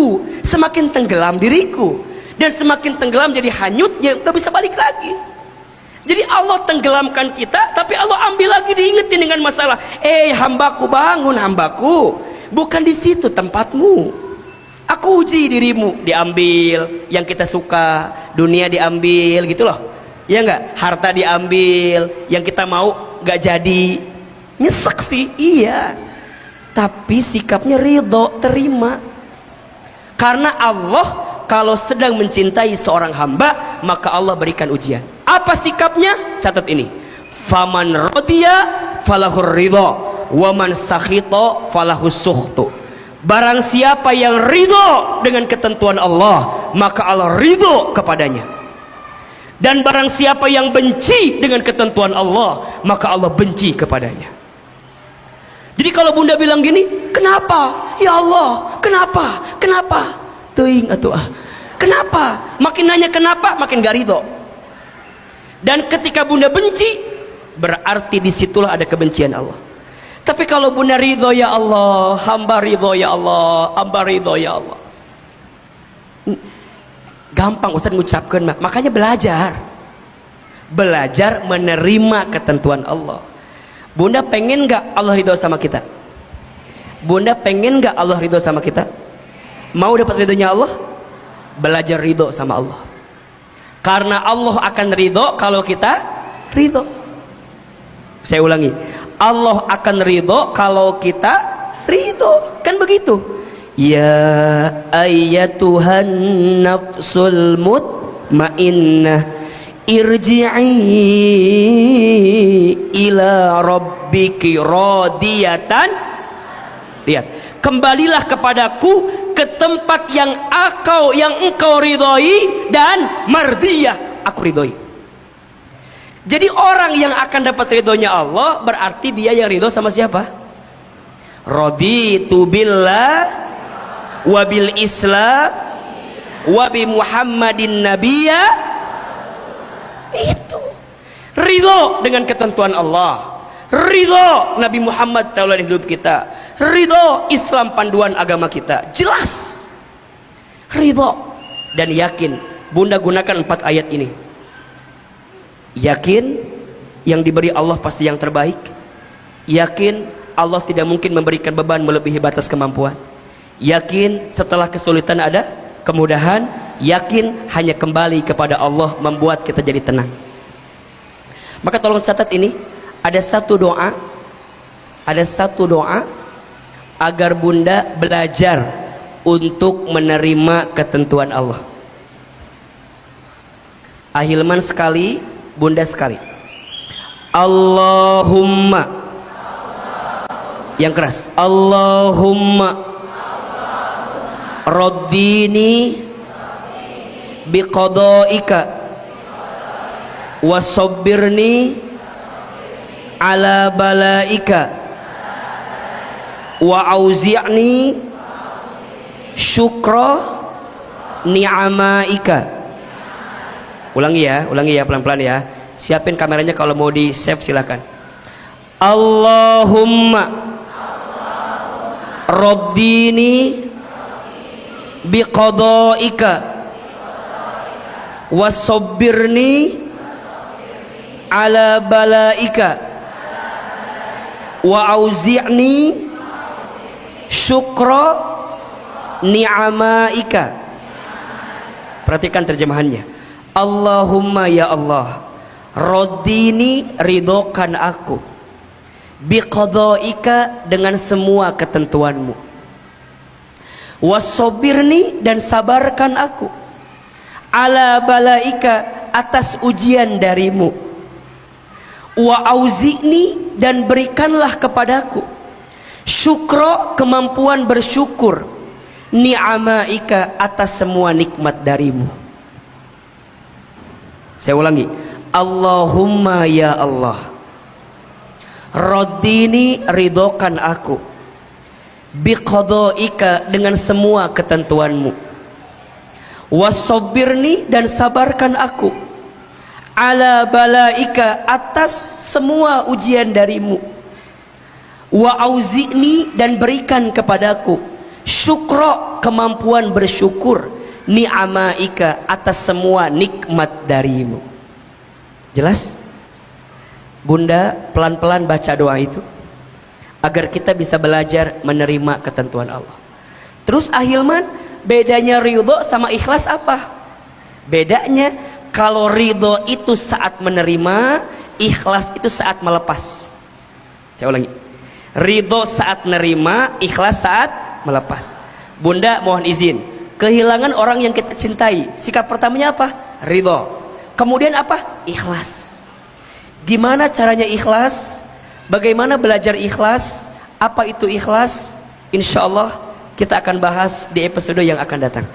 aku, semakin tenggelam diriku, dan semakin tenggelam jadi hanyut, ya nggak bisa balik lagi. Jadi Allah tenggelamkan kita, tapi Allah ambil lagi, diingetin dengan masalah. Hambaku, bangun hambaku, bukan di situ tempatmu. Aku uji dirimu, diambil yang kita suka, dunia diambil gitu loh, ya nggak? Harta diambil, yang kita mau nggak jadi, nyesek sih, iya. Tapi sikapnya ridho, terima. Karena Allah kalau sedang mencintai seorang hamba, maka Allah berikan ujian. Apa sikapnya? Catat ini. Faman radiya falahur ridho, waman sakhito falahus sukhtu. Barang siapa yang ridho dengan ketentuan Allah, maka Allah ridho kepadanya. Dan barang siapa yang benci dengan ketentuan Allah, maka Allah benci kepadanya. Jadi kalau bunda bilang gini, kenapa? Ya Allah, kenapa? Kenapa? Teuing atuh ah. Kenapa? Makin nanya kenapa, makin gak ridho. Dan ketika bunda benci, berarti disitulah ada kebencian Allah. Tapi kalau bunda ridho, ya Allah, hamba ridho ya Allah, hamba ridho ya Allah. Gampang Ustaz ngucapkan, makanya belajar menerima ketentuan Allah. Bunda pengen gak Allah ridho sama kita? Bunda pengen gak Allah ridho sama kita? Mau dapat ridhonya Allah? Belajar ridho sama Allah. Karena Allah akan ridho kalau kita ridho. Saya ulangi, Allah akan ridho kalau kita ridho. Kan begitu. Ya ayyatuhan nafsul mutmainnah, irji'i ila rabbiki radiyatan. Lihat, kembalilah kepadaku, ke tempat yang engkau ridhoi, dan mardiyah, aku ridhoi. Jadi orang yang akan dapat ridhonya Allah, berarti dia yang ridho sama siapa? Raditu billah wa bil islam wa bi muhammadin nabiyya. Itu ridho dengan ketentuan Allah, ridho Nabi Muhammad tauladan hidup kita, ridho Islam panduan agama kita. Jelas ridho dan yakin. Bunda gunakan 4 ayat ini. Yakin yang diberi Allah pasti yang terbaik. Yakin Allah tidak mungkin memberikan beban melebihi batas kemampuan. Yakin setelah kesulitan ada kemudahan. Yakin hanya kembali kepada Allah membuat kita jadi tenang. Maka tolong catat ini, ada satu doa agar bunda belajar untuk menerima ketentuan Allah. Ahilman sekali, bunda sekali. Allahumma, yang keras, Allahumma raddini biqadaika wasabbirni ala balaika wa auzi'ni syukra ni'amaika. Ulangi ya pelan-pelan ya. Siapin kameranya, kalau mau di save silakan. Allahumma raddini biqadaika wasabbirni ala balaika wa auzi'ni syukra ni'amaika. Perhatikan terjemahannya. Allahumma, ya Allah, raddini, ridhokan aku, biqadaika, dengan semua ketentuanmu, wasabbirni, dan sabarkan aku, ala balaika, atas ujian darimu, wa auzi'ni, dan berikanlah kepadaku syukro, kemampuan bersyukur, ni'amaika, atas semua nikmat darimu. Saya ulangi, Allahumma, ya Allah, raddini, ridhokan aku, biqadaika, dengan semua ketentuanmu, wasabbirni, dan sabarkan aku, ala balaika, atas semua ujian darimu, wa auzi'ni, dan berikan kepadaku syukro, kemampuan bersyukur, ni'amaika, atas semua nikmat darimu. Jelas? Bunda pelan-pelan baca doa itu agar kita bisa belajar menerima ketentuan Allah. Terus ahilman, bedanya ridho sama ikhlas apa? Bedanya, kalau ridho itu saat menerima, ikhlas itu saat melepas. Saya ulangi, ridho saat menerima, ikhlas saat melepas. Bunda mohon izin, kehilangan orang yang kita cintai, sikap pertamanya apa? Ridho. Kemudian apa? Ikhlas. Gimana caranya ikhlas? Bagaimana belajar ikhlas? Apa itu ikhlas? Insya Allah kita akan bahas di episode yang akan datang.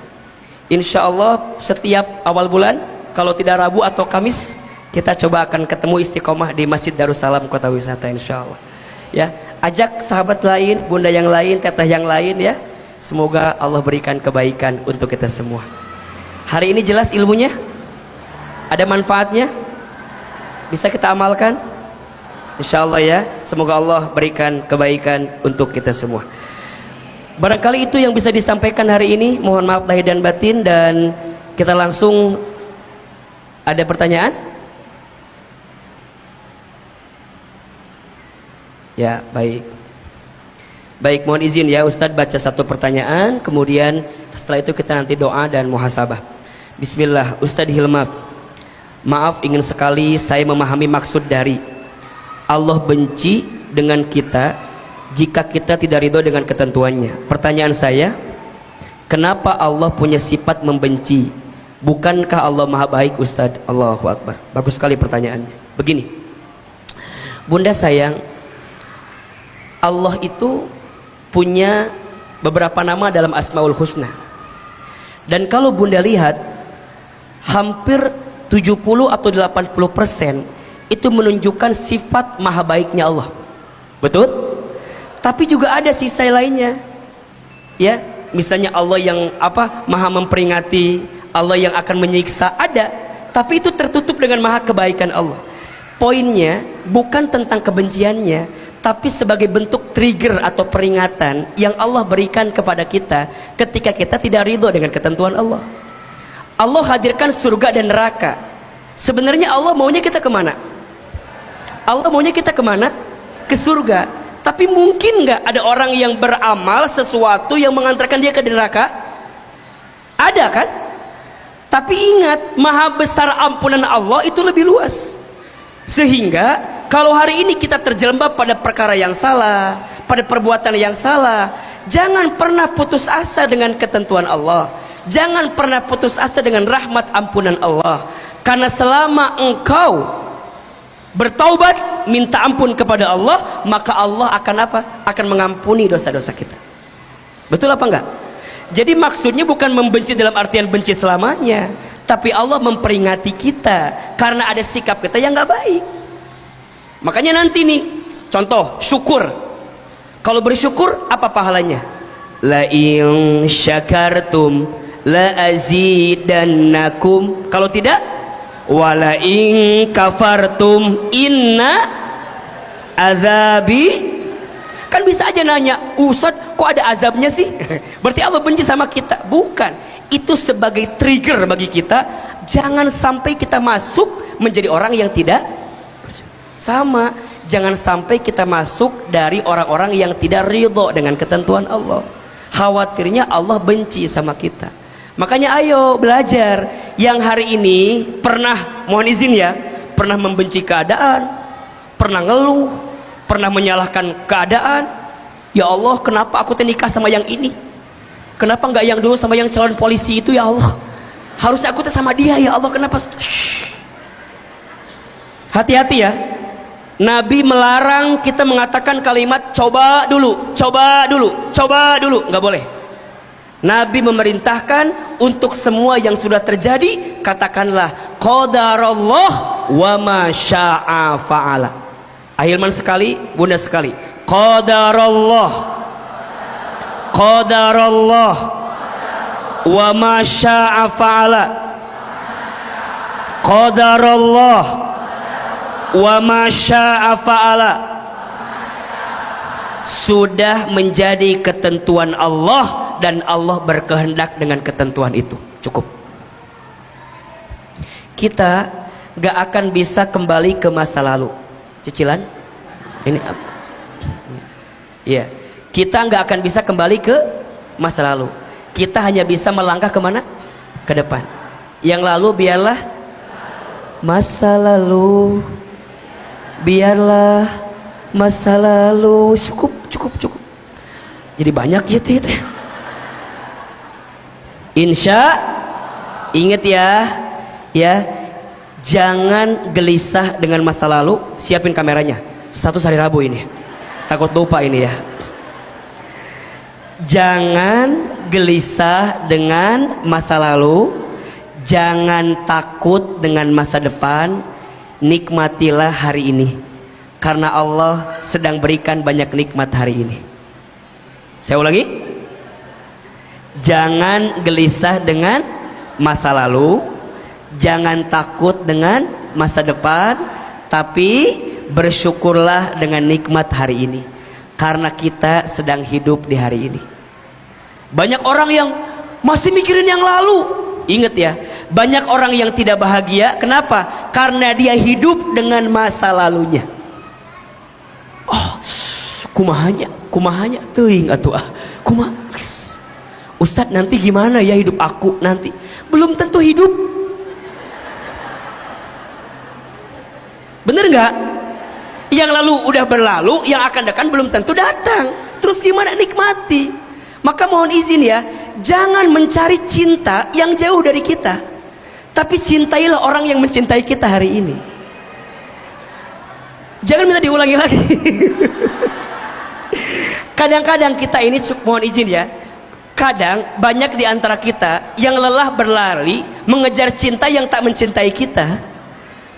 Insya Allah setiap awal bulan, kalau tidak Rabu atau Kamis, kita coba akan ketemu istiqomah di Masjid Darussalam Kota Wisata, insya Allah. Ya, ajak sahabat lain, bunda yang lain, teteh yang lain ya. Semoga Allah berikan kebaikan untuk kita semua. Hari ini jelas ilmunya? Ada manfaatnya? Bisa kita amalkan? Insya Allah ya. Semoga Allah berikan kebaikan untuk kita semua. Barangkali itu yang bisa disampaikan hari ini. Mohon maaf lahir dan batin, dan kita langsung. Ada pertanyaan? Ya, baik. Baik, mohon izin ya Ustadz baca satu pertanyaan, kemudian setelah itu kita nanti doa dan muhasabah. Bismillah. Ustadz Hilmab, maaf, ingin sekali saya memahami maksud dari Allah benci dengan kita jika kita tidak ridho dengan ketentuannya. Pertanyaan saya, kenapa Allah punya sifat membenci? Bukankah Allah maha baik Ustadz? Allahu Akbar. Bagus sekali pertanyaannya. Begini, bunda sayang, Allah itu punya beberapa nama dalam Asmaul Husna. Dan kalau bunda lihat, hampir 70 atau 80% itu menunjukkan sifat maha baiknya Allah. Betul? Tapi juga ada sisa lainnya. Ya, misalnya Allah yang maha memperingati, Allah yang akan menyiksa, ada. Tapi itu tertutup dengan maha kebaikan Allah. Poinnya bukan tentang kebenciannya, tapi sebagai bentuk trigger atau peringatan yang Allah berikan kepada kita ketika kita tidak ridho dengan ketentuan Allah. Allah hadirkan surga dan neraka. Sebenarnya Allah maunya kita kemana? Allah maunya kita kemana? Ke surga. Tapi mungkin nggak ada orang yang beramal sesuatu yang mengantarkan dia ke neraka? Ada kan? Tapi ingat, maha besar ampunan Allah itu lebih luas. Sehingga kalau hari ini kita terjelembab pada perkara yang salah, pada perbuatan yang salah, jangan pernah putus asa dengan ketentuan Allah. Jangan pernah putus asa dengan rahmat ampunan Allah. Karena selama engkau bertaubat, minta ampun kepada Allah, maka Allah akan apa? Akan mengampuni dosa-dosa kita. Betul apa enggak? Jadi maksudnya bukan membenci dalam artian benci selamanya, tapi Allah memperingati kita karena ada sikap kita yang enggak baik. Makanya nanti nih, contoh syukur. Kalau bersyukur apa pahalanya? La in syakartum la azidannakum. Kalau tidak, wala in kafartum inna azabi. Kan bisa aja nanya, Ustadz kok ada azabnya sih? Berarti Allah benci sama kita. Bukan, itu sebagai trigger bagi kita. Jangan sampai kita masuk menjadi orang yang tidak sama. Jangan sampai kita masuk dari orang-orang yang tidak ridho dengan ketentuan Allah. Khawatirnya Allah benci sama kita. Makanya ayo belajar. Yang hari ini pernah, mohon izin ya, pernah membenci keadaan, pernah ngeluh, pernah menyalahkan keadaan. Ya Allah, kenapa aku nikah sama yang ini? Kenapa nggak yang dulu sama yang calon polisi itu ya Allah? Harusnya aku sama dia ya Allah, kenapa? Hati-hati ya. Nabi melarang kita mengatakan kalimat coba dulu, coba dulu, coba dulu. Nggak boleh. Nabi memerintahkan untuk semua yang sudah terjadi, katakanlah qadarallah wa ma syaa fa'ala. Ahilman sekali, bunda sekali. Qadarallah, qadarallah wa ma syaa fa'ala. Qadarallah wa ma syaa fa'ala. Sudah menjadi ketentuan Allah, dan Allah berkehendak dengan ketentuan itu. Cukup. Kita gak akan bisa kembali ke masa lalu. Cicilan ini ya, kita gak akan bisa kembali ke masa lalu. Kita hanya bisa melangkah kemana? Ke depan. Yang lalu biarlah masa lalu, biarlah masa lalu. Cukup. Jadi banyak gitu. Insya, ingat ya, jangan gelisah dengan masa lalu. Siapin kameranya. Status hari Rabu ini. Takut lupa ini ya. Jangan gelisah dengan masa lalu. Jangan takut dengan masa depan. Nikmatilah hari ini, karena Allah sedang berikan banyak nikmat hari ini. Saya ulangi, jangan gelisah dengan masa lalu, jangan takut dengan masa depan, tapi bersyukurlah dengan nikmat hari ini, karena kita sedang hidup di hari ini. Banyak orang yang masih mikirin yang lalu. Ingat ya, banyak orang yang tidak bahagia. Kenapa? Karena dia hidup dengan masa lalunya. Oh, kumahanya teuing atuh kumaha. Ustadz, nanti gimana ya hidup aku nanti? Belum tentu hidup. Bener nggak? Yang lalu udah berlalu, yang akan datang belum tentu datang. Terus gimana? Nikmati. Maka mohon izin ya, jangan mencari cinta yang jauh dari kita, tapi cintailah orang yang mencintai kita hari ini. Jangan minta diulangi lagi. Kadang-kadang kita ini, mohon izin ya, kadang banyak di antara kita yang lelah berlari mengejar cinta yang tak mencintai kita.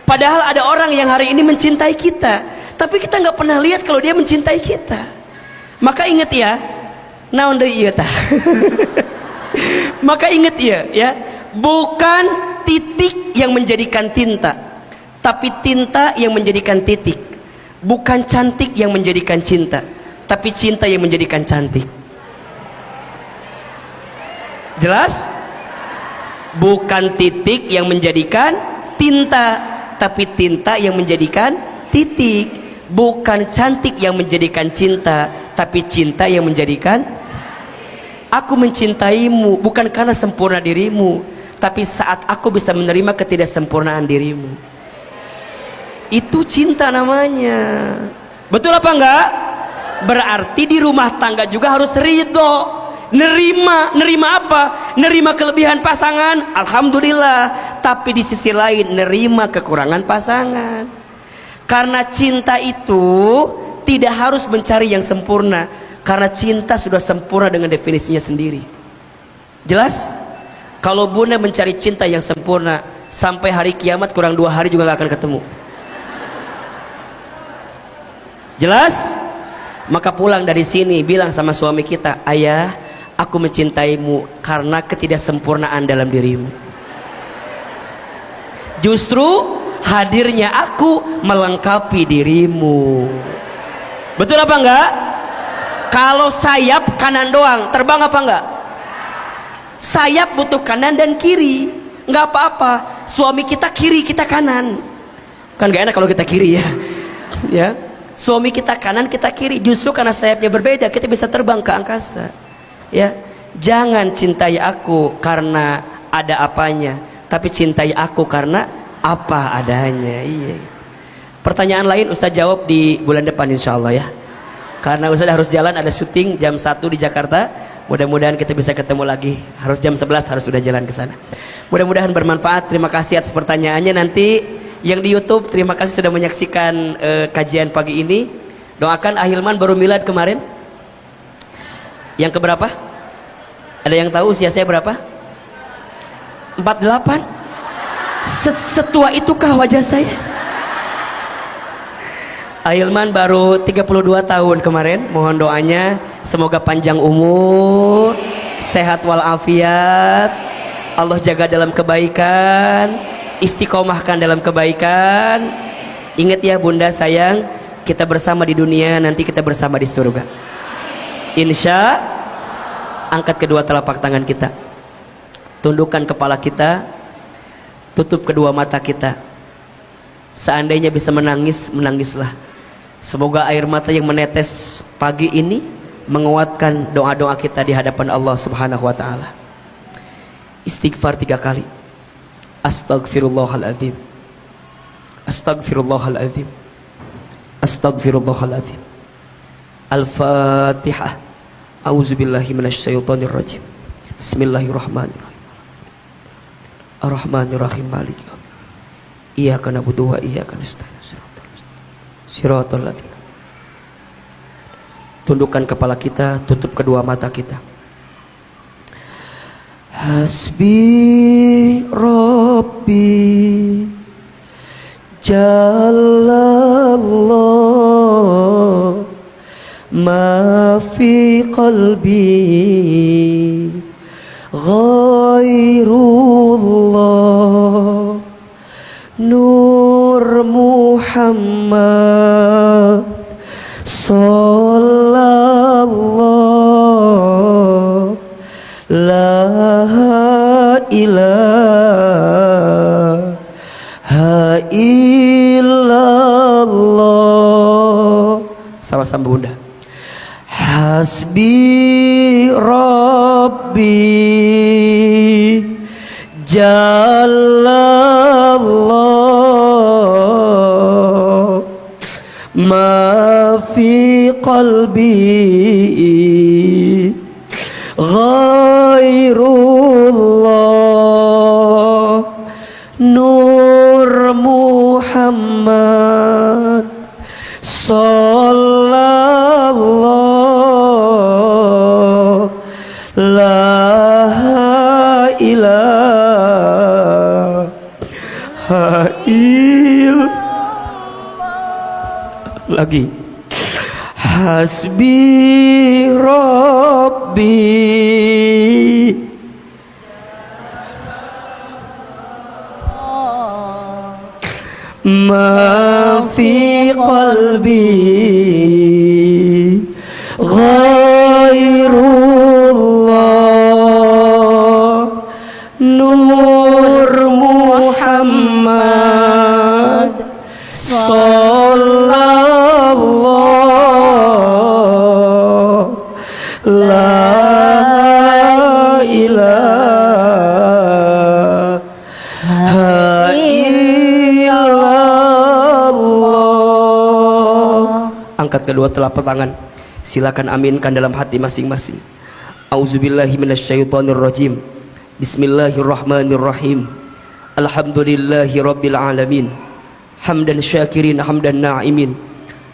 Padahal ada orang yang hari ini mencintai kita, tapi kita nggak pernah lihat kalau dia mencintai kita. Maka ingat ya, naon deui ieu tah. Maka ingat ya, bukan titik yang menjadikan tinta, tapi tinta yang menjadikan titik. Bukan cantik yang menjadikan cinta, tapi cinta yang menjadikan cantik. Jelas? Bukan titik yang menjadikan tinta, tapi tinta yang menjadikan titik. Bukan cantik yang menjadikan cinta, tapi cinta yang menjadikan. Aku mencintaimu bukan karena sempurna dirimu, tapi saat aku bisa menerima ketidaksempurnaan dirimu. Itu cinta namanya. Betul apa enggak? Berarti di rumah tangga juga harus ridho, nerima apa? Nerima kelebihan pasangan, alhamdulillah. Tapi di sisi lain nerima kekurangan pasangan. Karena cinta itu tidak harus mencari yang sempurna, karena cinta sudah sempurna dengan definisinya sendiri. Jelas? Kalau bunda mencari cinta yang sempurna, sampai hari kiamat kurang 2 hari juga gak akan ketemu. Jelas? Maka pulang dari sini bilang sama suami kita, ayah, aku mencintaimu karena ketidaksempurnaan dalam dirimu. Justru hadirnya aku melengkapi dirimu. Betul apa enggak? Kalau sayap kanan doang, terbang apa enggak? Sayap butuh kanan dan kiri. Enggak apa-apa, suami kita kiri, kita kanan. Kan gak enak kalau kita kiri ya. Ya, suami kita kanan, kita kiri. Justru karena sayapnya berbeda, kita bisa terbang ke angkasa. Ya, jangan cintai aku karena ada apanya, tapi cintai aku karena apa adanya. Iya. Pertanyaan lain Ustaz jawab di bulan depan insya Allah ya. Karena Ustaz harus jalan, ada syuting jam 1 di Jakarta. Mudah-mudahan kita bisa ketemu lagi. Harus jam 11 harus sudah jalan ke sana. Mudah-mudahan bermanfaat. Terima kasih atas pertanyaannya. Nanti yang di YouTube, terima kasih sudah menyaksikan kajian pagi ini. Doakan Ahilman baru milad kemarin. Yang keberapa? Ada yang tahu usia saya berapa? 48. Setua itukah wajah saya? Ahilman baru 32 tahun kemarin. Mohon doanya semoga panjang umur, sehat walafiat, Allah jaga dalam kebaikan, istiqomahkan dalam kebaikan. Ingat ya bunda sayang, kita bersama di dunia, nanti kita bersama di surga. Insya Angkat kedua telapak tangan kita, tundukkan kepala kita, tutup kedua mata kita. Seandainya bisa menangis, menangislah. Semoga air mata yang menetes pagi ini menguatkan doa-doa kita di hadapan Allah Subhanahu wa taala. Istighfar 3 kali. Astaghfirullahaladzim, Astaghfirullahaladzim, Astaghfirullahaladzim. Al-Fatihah. A'udzubillahi minasyaitonirrajim. Bismillahirrahmanirrahim. Ar-Rahmanirrahim. Maliki yaumiddin. Iyyaka na'budu wa iyyaka nasta'in. Shiratal ladzina. Tundukkan kepala kita, tutup kedua mata kita. Hasbi Rabbi Jalallah ma fi qalbi ghairullah Nur Muhammad sallallahu la ilaha illallah. Sama-sama Bunda. Hasbi Rabbi Jalallah ma fi qalbi ghairullah Nur Muhammad sallallahu la ilaha illallah. Lagi. Hasbi Rabbi ma fi qalbi ghairullah Nur Muhammad sallallahu la ilaha illallah. Angkat kedua telapak tangan, silakan aminkan dalam hati masing-masing. Auzubillahi minasyaitonirrajim. Bismillahirrahmanirrahim. Alhamdulillahi rabbil alamin. Hamdan syakirin hamdan na'imin.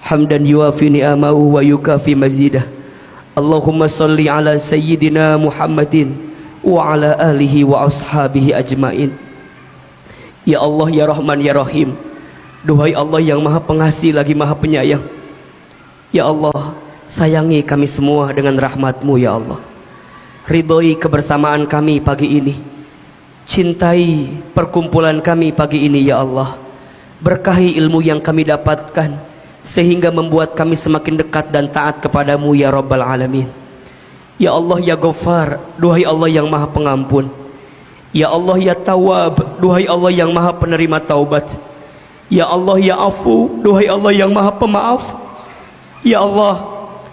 Hamdan yuafi ni'amahu wa yukafi mazidah. Allahumma salli ala sayyidina Muhammadin wa ala alihi wa ashabihi ajmain. Ya Allah, ya Rahman, ya Rahim. Duhai Allah yang maha pengasih lagi maha penyayang, ya Allah, sayangi kami semua dengan rahmat-Mu ya Allah. Ridhoi kebersamaan kami pagi ini, cintai perkumpulan kami pagi ini ya Allah. Berkahi ilmu yang kami dapatkan sehingga membuat kami semakin dekat dan taat kepadamu ya Rabbal Alamin. Ya Allah ya Ghaffar, duhai Allah yang maha pengampun. Ya Allah ya Tawwab, duhai Allah yang maha penerima taubat. Ya Allah ya Afu, duhai Allah yang maha pemaaf. Ya Allah,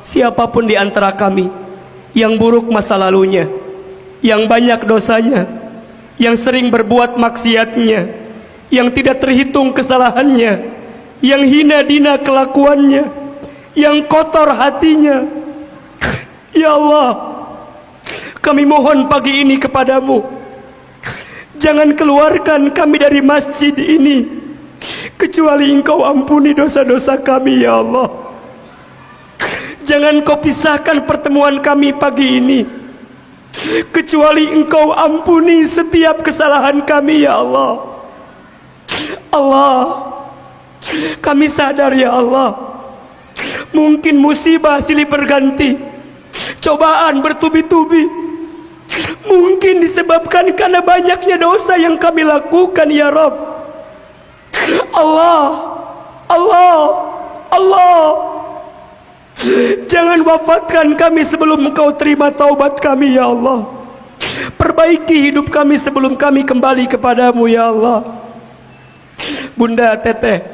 siapapun di antara kami yang buruk masa lalunya, yang banyak dosanya, yang sering berbuat maksiatnya, yang tidak terhitung kesalahannya, yang hina dina kelakuannya, yang kotor hatinya, ya Allah, kami mohon pagi ini kepadamu, jangan keluarkan kami dari masjid ini kecuali Engkau ampuni dosa-dosa kami ya Allah. Jangan Kau pisahkan pertemuan kami pagi ini kecuali Engkau ampuni setiap kesalahan kami ya Allah. Allah, kami sadar ya Allah, mungkin musibah silih berganti, cobaan bertubi-tubi, mungkin disebabkan karena banyaknya dosa yang kami lakukan ya Rabb. Allah, Allah, Allah, Jangan wafatkan kami sebelum Engkau terima taubat kami ya Allah. Perbaiki hidup kami sebelum kami kembali kepadamu ya Allah. Bunda, Teteh,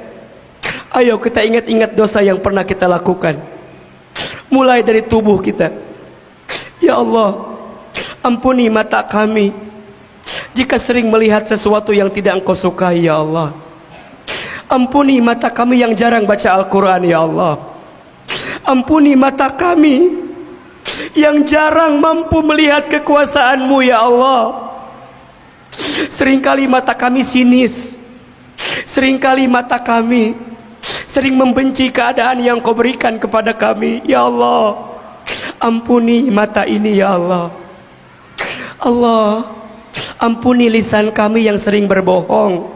ayo kita ingat-ingat dosa yang pernah kita lakukan, mulai dari tubuh kita. Ya Allah, ampuni mata kami jika sering melihat sesuatu yang tidak Engkau sukai ya Allah. Ampuni mata kami yang jarang baca Al-Quran ya Allah. Ampuni mata kami yang jarang mampu melihat kekuasaan-Mu ya Allah. Seringkali mata kami sinis, seringkali mata kami sering membenci keadaan yang Kau berikan kepada kami ya Allah. Ampuni mata ini ya Allah. Allah, ampuni lisan kami yang sering berbohong.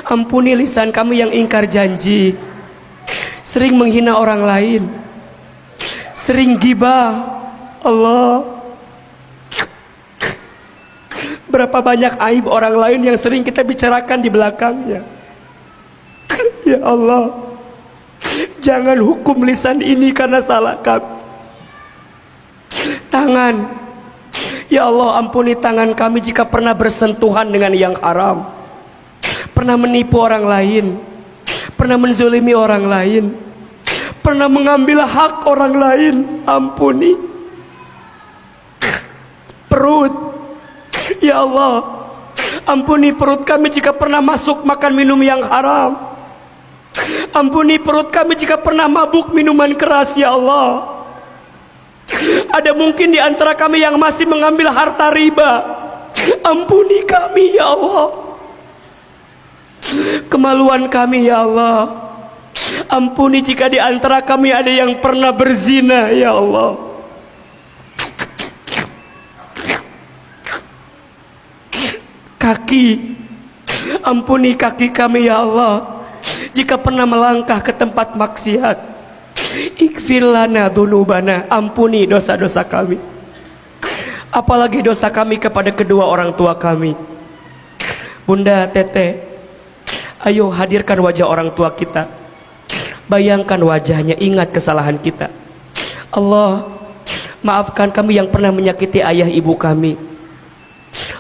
Ampuni lisan kami yang ingkar janji, sering menghina orang lain, sering gibah. Allah, berapa banyak aib orang lain yang sering kita bicarakan di belakangnya. Ya Allah, jangan hukum lisan ini karena salah kami. Tangan, ya Allah, ampuni tangan kami jika pernah bersentuhan dengan yang haram, pernah menipu orang lain, pernah menzolimi orang lain, pernah mengambil hak orang lain. Ampuni. Perut, ya Allah, ampuni perut kami jika pernah masuk makan minum yang haram. Ampuni perut kami jika pernah mabuk minuman keras ya Allah. Ada mungkin di antara kami yang masih mengambil harta riba. Ampuni kami ya Allah. Kemaluan kami ya Allah. Ampuni jika di antara kami ada yang pernah berzina ya Allah. Kaki, ampuni kaki kami ya Allah jika pernah melangkah ke tempat maksiat. Ighfir lana dzunubana, ampuni dosa-dosa kami, apalagi dosa kami kepada kedua orang tua kami. Bunda, Teteh, ayo hadirkan wajah orang tua kita, bayangkan wajahnya, ingat kesalahan kita. Allah, maafkan kami yang pernah menyakiti ayah ibu kami.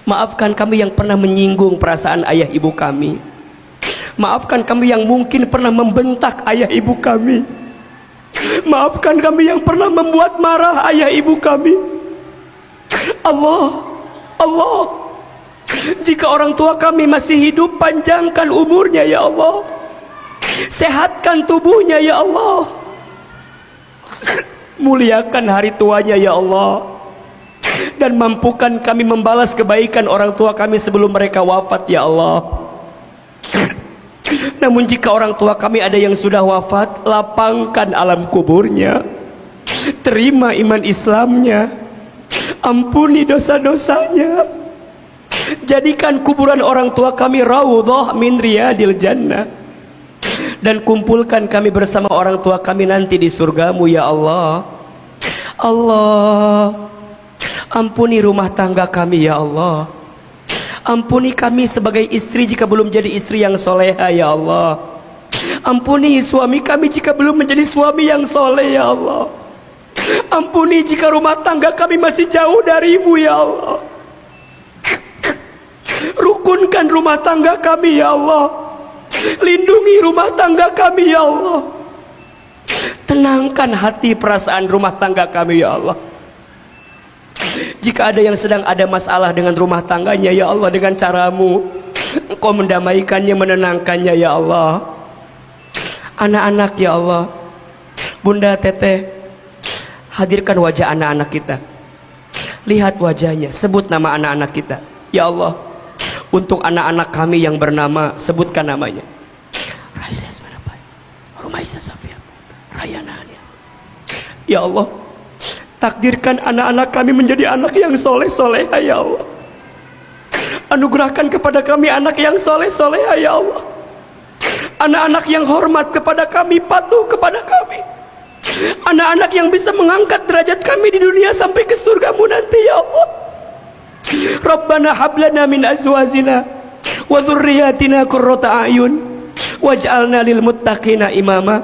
Maafkan kami yang pernah menyinggung perasaan ayah ibu kami. Maafkan kami yang mungkin pernah membentak ayah ibu kami. Maafkan kami yang pernah membuat marah ayah ibu kami. Allah, jika orang tua kami masih hidup, panjangkan umurnya ya Allah. Sehatkan tubuhnya ya Allah. Muliakan hari tuanya ya Allah. Dan mampukan kami membalas kebaikan orang tua kami sebelum mereka wafat ya Allah. Namun jika orang tua kami ada yang sudah wafat, lapangkan alam kuburnya, terima iman Islamnya, ampuni dosa-dosanya, jadikan kuburan orang tua kami raudhah min riyadil jannah, dan kumpulkan kami bersama orang tua kami nanti di surgamu ya Allah. Allah, ampuni rumah tangga kami ya Allah. Ampuni kami sebagai istri jika belum jadi istri yang soleha ya Allah. Ampuni suami kami jika belum menjadi suami yang soleh ya Allah. Ampuni jika rumah tangga kami masih jauh darimu ya Allah. Rukunkan rumah tangga kami ya Allah. Lindungi rumah tangga kami ya Allah. Tenangkan hati perasaan rumah tangga kami ya Allah. Jika ada yang sedang ada masalah dengan rumah tangganya ya Allah, dengan caramu Engkau mendamaikannya, menenangkannya ya Allah. Anak-anak ya Allah, Bunda, Teteh, hadirkan wajah anak-anak kita. Lihat wajahnya, sebut nama anak-anak kita ya Allah. Untuk anak-anak kami yang bernama, sebutkan namanya. Raisa Ismanabai, Rumaisa Safia, Rayana. Ya Allah, takdirkan anak-anak kami menjadi anak yang soleh-soleha ya Allah. Anugerahkan kepada kami anak yang soleh-soleha ya Allah. Anak-anak yang hormat kepada kami, patuh kepada kami. Anak-anak yang bisa mengangkat derajat kami di dunia sampai ke surgamu nanti ya Allah. Rabbana hablana min azwajina wa dhurriyyatina qurrata a'yun waj'alna lil muttaqina imama.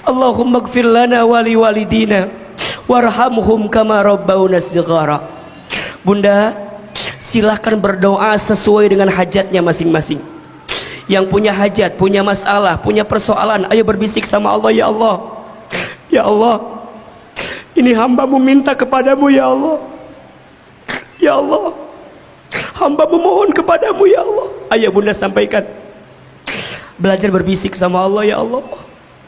Allahumma ighfir lana wa liwalidina warhamhum kama rabbawna shighara. Bunda, silahkan berdoa sesuai dengan hajatnya masing-masing. Yang punya hajat, punya masalah, punya persoalan, ayo berbisik sama Allah. Ya Allah, ya Allah, ini hamba-Mu minta kepadamu ya Allah. Ya Allah, hamba-Mu mohon kepadamu ya Allah. Ayo bunda sampaikan. Belajar berbisik sama Allah. Ya Allah,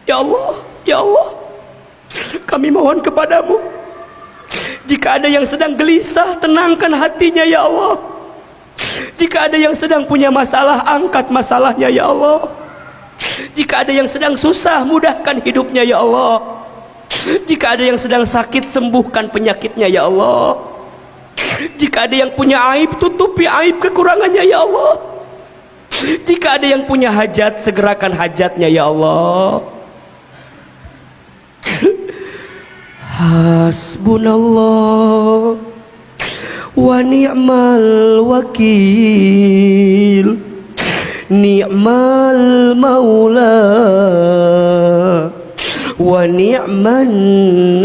ya Allah, ya Allah, kami mohon kepadamu, jika ada yang sedang gelisah, tenangkan hatinya ya Allah. Jika ada yang sedang punya masalah, angkat masalahnya ya Allah. Jika ada yang sedang susah, mudahkan hidupnya ya Allah. Jika ada yang sedang sakit, sembuhkan penyakitnya ya Allah. Jika ada yang punya aib, tutupi aib kekurangannya ya Allah. Jika ada yang punya hajat, segerakan hajatnya ya Allah. Hasbunallah wa ni'mal wakil, ni'mal maula wa ni'man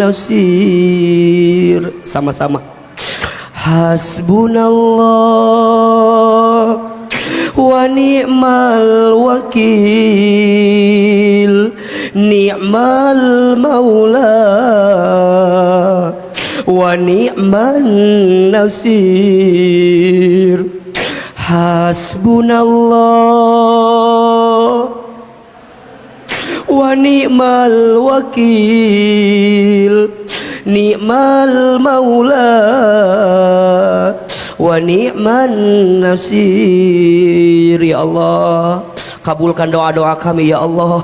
nasir. Sama-sama. Hasbunallah wa ni'mal wakil, ni'mal maula wa ni'man nasir. Hasbunallah wa ni'mal wakil, ni'mal maula wa ni'man nasir. Ya Allah, kabulkan doa-doa kami ya Allah,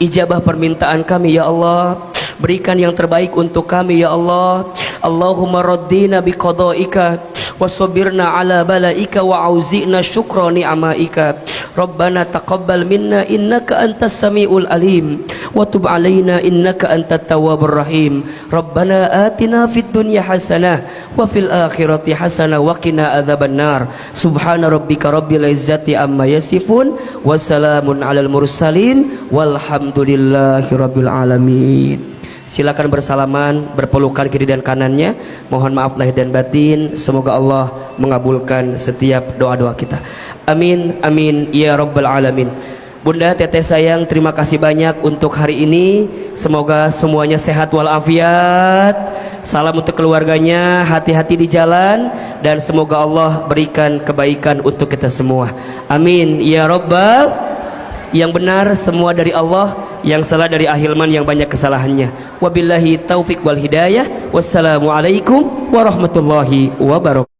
ijabah permintaan kami ya Allah, berikan yang terbaik untuk kami ya Allah. Allahumma raddina biqadaika wasobirna ala balaika wa auzi'na syukra ni'amaika. Rabbana taqabbal minna innaka antas samiul alim wa tub alaina innaka antat tawwabur rahim. Rabbana atina fid dunya hasanah wa fil akhirati hasanah wa qina adzabannar. Subhana rabbika rabbil izzati amma yasifun wa salamun alal mursalin walhamdulillahi rabbil alamin. Silakan bersalaman, berpelukan kiri dan kanannya. Mohon maaf lahir dan batin. Semoga Allah mengabulkan setiap doa-doa kita. Amin, amin, ya rabbal alamin. Bunda, teteh sayang, terima kasih banyak untuk hari ini. Semoga semuanya sehat walafiat. Salam untuk keluarganya, hati-hati di jalan, dan semoga Allah berikan kebaikan untuk kita semua. Amin, ya rabbal. Yang benar semua dari Allah, yang salah dari Ahilman yang banyak kesalahannya. Wabillahi taufik wal hidayah. Wassalamualaikum warahmatullahi wabarakatuh.